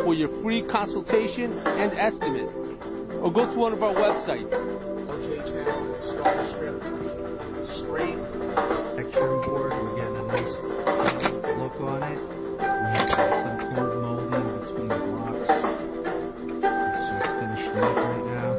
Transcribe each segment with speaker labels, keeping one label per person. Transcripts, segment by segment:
Speaker 1: For your free consultation and estimate, or go to one of our websites.
Speaker 2: Starter strip, straight. Texturing board, we're getting a nice look on it. We have some cold molding between the blocks. It's just finished up right now.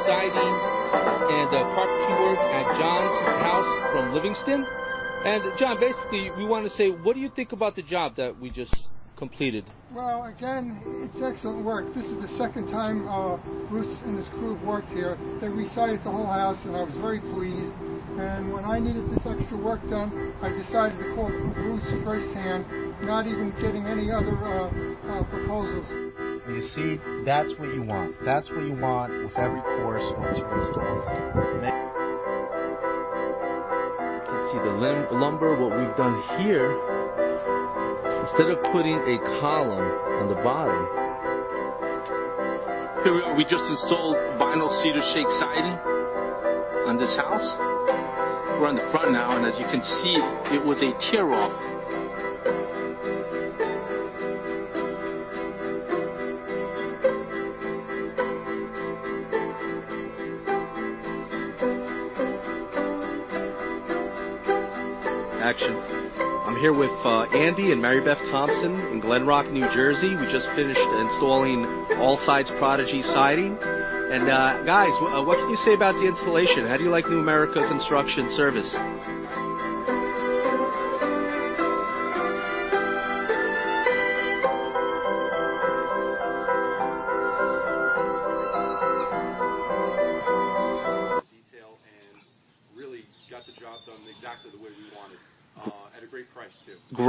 Speaker 1: Siding and carpentry work at John's house from Livingston. And John, basically, we want to say, what do you think about the job that we just completed?
Speaker 3: Well, again, it's excellent work. This is the second time Bruce and his crew have worked here. They resided the whole house, and I was very pleased. And when I needed this extra work done, I decided to call Bruce firsthand, not even getting any other proposals.
Speaker 2: You see, that's what you want. That's what you want with every course once you install it.
Speaker 1: You can see the lumber, what we've done here. Instead of putting a column on the bottom, here we just installed vinyl cedar shake siding on this house. We're on the front now, and as you can see, it was a tear-off.
Speaker 4: Action. I'm here with Andy and Mary Beth Thompson in Glen Rock, New Jersey. We just finished installing All Sides Prodigy siding. And guys, what can you say about the installation? How do you like New America Construction Service?
Speaker 5: Detail and really got the job done exactly the way we wanted at a great price too.
Speaker 4: Great.